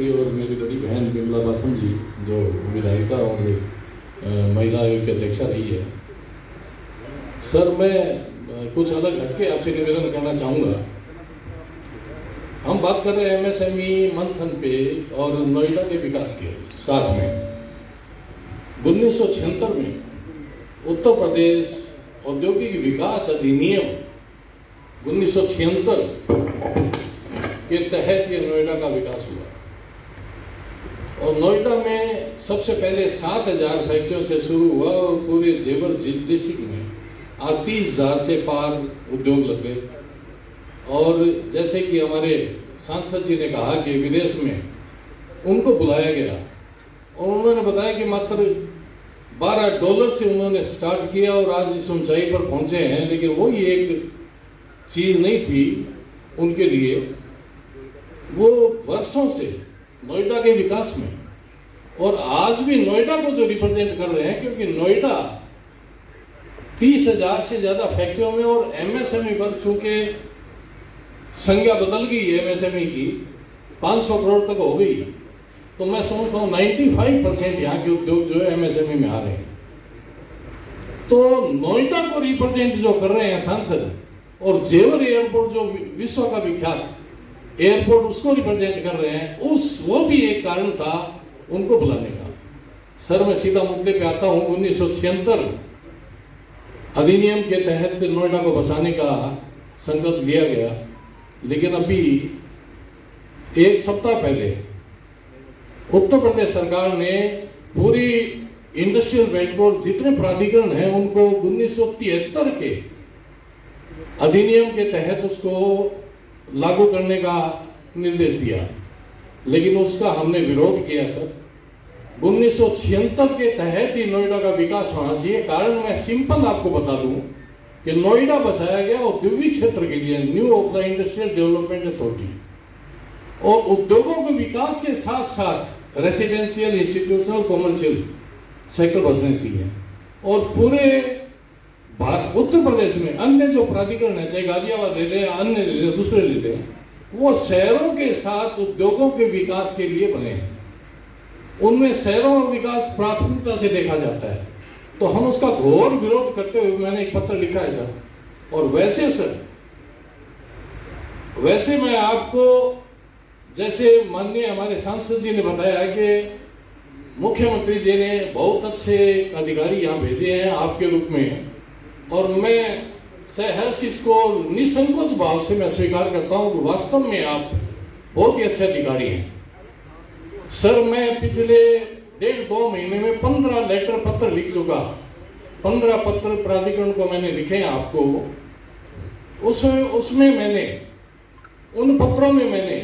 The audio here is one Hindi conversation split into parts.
और मेरी बड़ी बहन विमला बाथम जी जो विधायिका और महिला आयोग की अध्यक्षा रही है। सर, मैं कुछ अलग हटके आपसे निवेदन करना चाहूँगा। हम बात कर रहे हैं एमएसएमई मंथन पे और नोएडा के विकास के साथ में 1976 में उत्तर प्रदेश औद्योगिक विकास अधिनियम 1976 के तहत ये नोएडा का विकास हुआ और नोएडा में सबसे पहले 7,000 फैक्ट्रियों से शुरू हुआ और पूरे जेवर डिस्ट्रिक्ट में आज 30,000 से पार उद्योग लग गए। और जैसे कि हमारे सांसद जी ने कहा कि विदेश में उनको बुलाया गया और उन्होंने बताया कि मात्र $12 से उन्होंने स्टार्ट किया और आज इस ऊंचाई पर पहुंचे हैं। लेकिन वो ही एक चीज़ नहीं थी उनके लिए, वो वर्षों से नोएडा के विकास में और आज भी नोएडा को जो रिप्रेजेंट कर रहे हैं, क्योंकि नोएडा 30,000 से ज़्यादा फैक्ट्रियों में और एमएसएमई पर चूंकि संज्ञा बदल गई है एमएसएमई की, 500 करोड़ तक हो गई, तो मैं समझता हूँ 95% यहाँ के उद्योग जो है एमएसएमई में आ रहे हैं। तो नोएडा को रिप्रेजेंट जो कर रहे हैं सांसद और जेवर एयरपोर्ट जो विश्व का विख्यात एयरपोर्ट उसको रिप्रेजेंट कर रहे हैं, वो भी एक कारण था उनको बुलाने का। सर, मैं सीधा मुद्दे पे आता हूँ। 1976 अधिनियम के तहत नोएडा को बसाने का संकल्प लिया गया, लेकिन अभी एक सप्ताह पहले उत्तर प्रदेश सरकार ने पूरी इंडस्ट्रियल बेल्ट को जितने प्राधिकरण हैं उनको 1973 के अधिनियम के तहत उसको लागू करने का निर्देश दिया, लेकिन उसका हमने विरोध किया। सर, 1976 के तहत ही नोएडा का विकास होना चाहिए। कारण मैं सिंपल आपको बता दूं कि नोएडा बसाया गया औद्योगिक क्षेत्र के लिए, new of the industrial development authority, और उद्योगों के विकास के साथ साथ रेसिडेंशियल, इंस्टीट्यूशनल, कॉमर्शियल सेक्टर बसने चाहिए। और पूरे उत्तर प्रदेश में अन्य जो प्राधिकरण है, चाहे गाजियाबाद ले लें, अन्य ले लें, दूसरे ले लें, वो शहरों के साथ उद्योगों के विकास के लिए बने हैं। उनमें शहरों का विकास प्राथमिकता से देखा जाता है, तो हम उसका घोर विरोध करते हुए मैंने एक पत्र लिखा है सर। और वैसे सर, वैसे मैं आपको, जैसे माननीय हमारे सांसद जी ने बताया कि मुख्यमंत्री जी ने बहुत अच्छे अधिकारी यहाँ भेजे हैं आपके रूप में, और मैं सहर्ष इसको निसंकोच भाव से मैं स्वीकार करता हूँ कि वास्तव में आप बहुत ही अच्छे अधिकारी हैं। सर, मैं पिछले 1.5-2 महीने में 15 लेटर पत्र लिख चुका, 15 पत्र प्राधिकरण को मैंने लिखे हैं आपको। उसमें मैंने, उन पत्रों में मैंने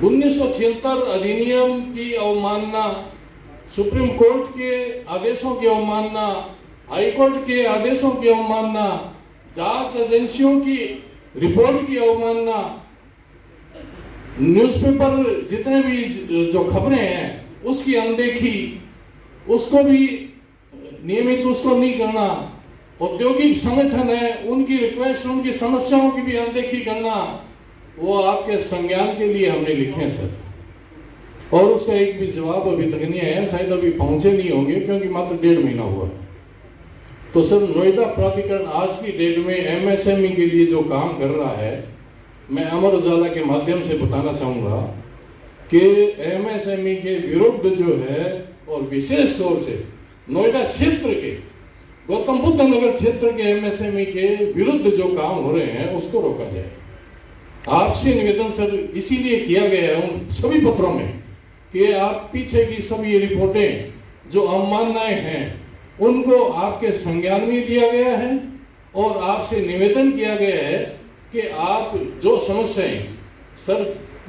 1976 अधिनियम की अवमानना, सुप्रीम कोर्ट के आदेशों की अवमानना, हाईकोर्ट के आदेशों की अवमानना, जांच एजेंसियों की रिपोर्ट की अवमानना, न्यूज़पेपर जितने भी जो खबरें हैं उसकी अनदेखी, उसको भी नियमित उसको नहीं करना, औद्योगिक संगठन है उनकी रिक्वेस्ट, उनकी समस्याओं की भी अनदेखी करना, वो आपके संज्ञान के लिए हमने लिखे हैं सर। और उसका एक भी जवाब अभी तक नहीं आया, शायद अभी पहुंचे नहीं होंगे क्योंकि मात्र 1.5 महीना हुआ। तो सर, नोएडा प्राधिकरण आज की डेट में एमएसएमई के लिए जो काम कर रहा है, मैं अमर उजाला के माध्यम से बताना चाहूँगा कि एमएसएमई के विरुद्ध जो है, और विशेष तौर से नोएडा क्षेत्र के, गौतम बुद्ध नगर क्षेत्र के एमएसएमई के विरुद्ध जो काम हो रहे हैं उसको रोका जाए। आपसे निवेदन सर इसीलिए किया गया है उन सभी पत्रों में कि आप पीछे की सभी रिपोर्टें जो अवमाननाएं हैं उनको आपके संज्ञान में दिया गया है, और आपसे निवेदन किया गया है कि आप जो समस्याएं, सर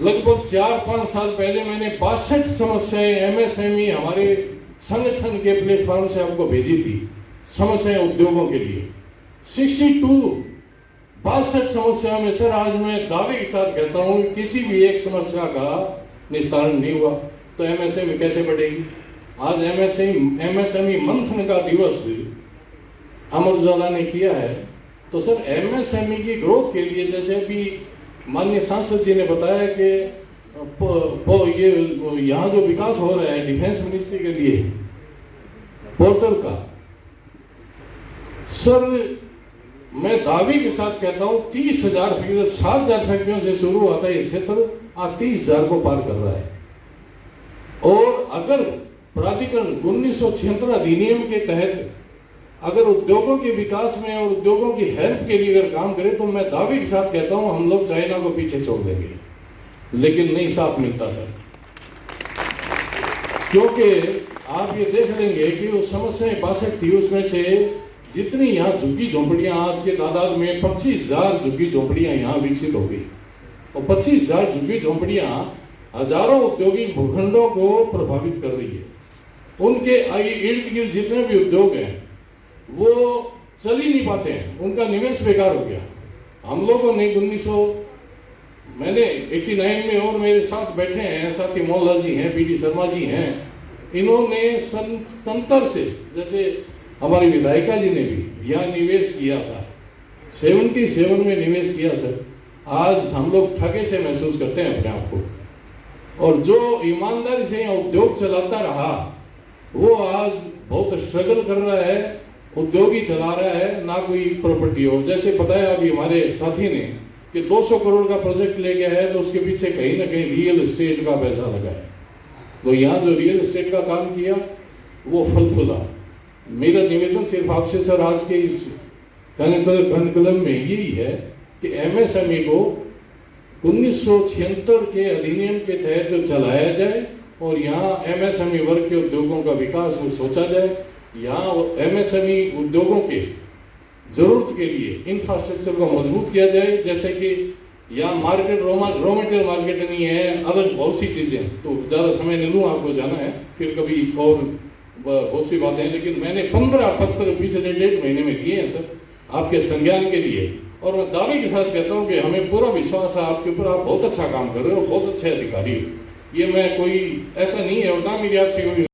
लगभग 4-5 साल पहले मैंने 62 समस्याएं एमएसएमई हमारे संगठन के प्लेटफॉर्म से आपको भेजी थी, समस्याएं उद्योगों के लिए। 62 समस्याओं में सर आज मैं दावे के साथ कहता हूँ किसी भी एक समस्या का निस्तारण नहीं हुआ, तो एमएसएमई कैसे बढ़ेगी? आज एमएसएमई मंथन का दिवस अमर उजाला ने किया है, तो सर एमएसएमई की ग्रोथ के लिए, जैसे अभी माननीय सांसद जी ने बताया कि ये यहाँ जो विकास हो रहा है डिफेंस मिनिस्ट्री के लिए पोर्टल का, सर मैं दावे के साथ कहता हूँ 30,000 फैक्ट्रियों 7,000 फैक्ट्रियों से शुरू होता है ये क्षेत्र, आज 30,000 को पार कर रहा है। और अगर प्राधिकरण 1976 अधिनियम के तहत अगर उद्योगों के विकास में और उद्योगों की हेल्प के लिए अगर काम करे तो मैं दावे के साथ कहता हूं हम लोग चाइना को पीछे छोड़ देंगे। लेकिन नहीं साथ मिलता सर, क्योंकि आप ये देख लेंगे कि वो समस्याएं 62 थी, उसमें से जितनी यहाँ झुग्गी झोंपड़ियां आज के तादाद में 25,000 झुग्गी झोंपड़ियां यहाँ विकसित हो गई और 25,000 झुग्गी झोंपड़ियां हजारों औद्योगिक भूखंडों को प्रभावित कर रही है। उनके इर्द गिर्द जितने भी उद्योग हैं वो चल ही नहीं पाते हैं, उनका निवेश बेकार हो गया। हम लोगों ने मैंने 89 में और मेरे साथ बैठे हैं साथी मोहनलाल जी हैं, पीटी शर्मा जी हैं, इन्होंने सन 77 से, जैसे हमारी विधायिका जी ने भी यहाँ निवेश किया था, 77 में निवेश किया सर। आज हम लोग ठगे से महसूस करते हैं अपने आप को, और जो ईमानदारी से यहाँ उद्योग चलाता रहा वो आज बहुत स्ट्रगल कर रहा है, उद्योग ही चला रहा है, ना कोई प्रॉपर्टी। और जैसे बताया अभी हमारे साथी ने कि 200 करोड़ का प्रोजेक्ट ले गया है तो उसके पीछे कहीं ना कहीं रियल एस्टेट का पैसा लगा है। तो यहाँ जो रियल एस्टेट का काम किया वो फल फूला। मेरा निवेदन सिर्फ आपसे सर आज के इस कार्यक्रम में यही है कि एमएसएमई को 1976 के अधिनियम के तहत चलाया जाए और यहाँ एमएसएमई वर्ग के उद्योगों का विकास सोचा जाए। यहाँ एमएसएमई उद्योगों के जरूरत के लिए इंफ्रास्ट्रक्चर को मजबूत किया जाए, जैसे कि यहाँ मार्केट रॉ मटेरियल मार्केट नहीं है, अलग बहुत सी चीज़ें, तो ज़्यादा समय नहीं लूँ, आपको जाना है फिर कभी और बहुत सी बातें हैं। लेकिन मैंने 15 पत्र पिछले 1.5 महीने में दिए हैं सर आपके संज्ञान के लिए, और मैं दावे के साथ कहता हूँ कि हमें पूरा विश्वास है आपके ऊपर, आप बहुत अच्छा काम कर रहे हो, बहुत अच्छे अधिकारी हो। ये मैं कोई ऐसा नहीं है और ना मेरी आपसे कोई